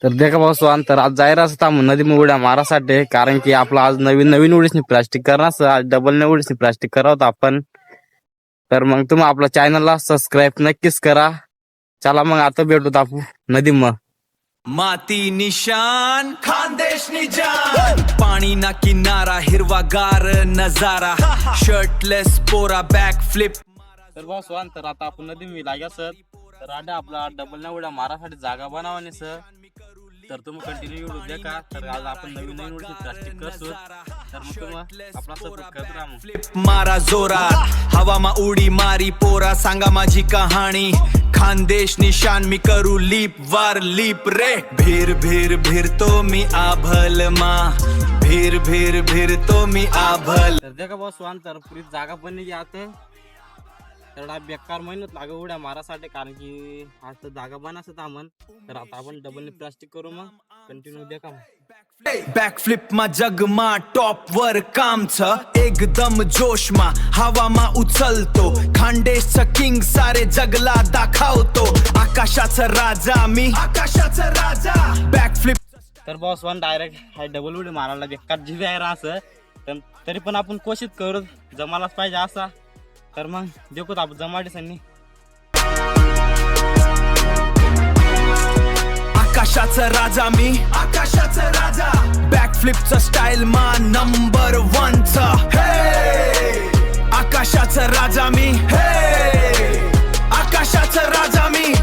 तर देखा भाऊ स्वान तर आज जायला असता नदी मग उड्या मारासाठी कारण की आपला आज नवीन नवीन उडीसनी प्लास्टिक करणार आज डबल ने उडीसनी प्लास्टिक करावं आपण. तर मग तुम्ही आपल्या चॅनलला सबस्क्राईब नक्कीच करा. चला मग आता भेटूत आपण नदी मग. माती निशान खानदेश निजान पाणी ना किनारा हिरवागार नजारा शर्टलेस पोरा बॅक फ्लिप. तर भाऊ स्वान तर आता आपण नदी मी लागेल सर. तर आडा आपला डबल ने उड्या मारासाठी जागा बनावाने सर. तर तुम्ही कंटिन्यू व्हिडिओ देखा. तर आज आपण नवीन नवीन उडीसनी प्लास्टिक करतो. तर मग तुम्ही आपला सपोर्ट करत राहा. फ्लिप मारा जोरात हवा मा उडी मारी पोरा सांगा माझी कहाणी खानदेश निशान मी करू लीप वार लीप रे भीर भीर भीरतो मी आभल मा भीर भीर भीरतो मी आभल. तर देखा भाऊ स्वान तर पुरी जागा बनली आता. तर बेकार मेहनत लागे उड्या मारासाठी कारण की आज तर जागा बनासत आम्हाला. तर आता आपण डबल प्लास्टिक करू मग कंटिन्यू देखा. बॅक फ्लिप मा जग मा टॉप वर काम छ एकदम जोश मा हवा मा उचलतो खानदेशचा किंग सारे जगला दाखवतो आकाशाचा राजा मी आकाशाचा राजा बॅक फ्लिप. तर boss one direct high double उडी मारायला बेकार जीव आहे असं. तर तरी पण आपण कोशिश करू जमालाच पाहिजे असा. तर मग देखू आपण जमाडीसांनी आकाशाचा राजा मी आकाशाचा राजा बॅक फ्लिपचा स्टाईल मा नंबर 1 चा हे आकाशाचा राजा मी हे आकाशाचा राजा मी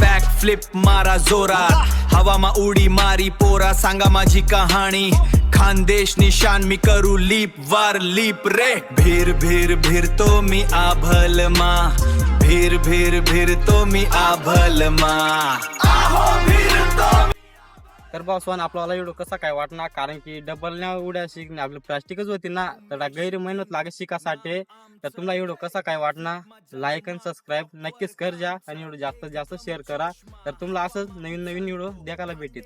बॅक फ्लिप मारा जोरात हवा मा उडी मारी पोरा सांगा माझी कहाणी खानदेश निशान मी करू लीप वार लीप रे भीर भीर भीरतो मी आभल मा भीर भीर भीरतो मी आभल मा आहो भीरतो. तर बॉस वन आपल्याला एवढं कसं काय वाटणार कारण की डबल न उड्या शिकणे आपली प्लास्टिकच होती ना. तर गैर मेहनत लागे शिकासाठी. तर तुम्हाला एवढं कसं काय वाटणार लाईक आणि सबस्क्राईब नक्कीच कर जा आणि एवढं जास्तीत जास्त शेअर करा. तर तुम्हाला असंच नवीन नवीन व्हिडिओ देखायला भेटेल.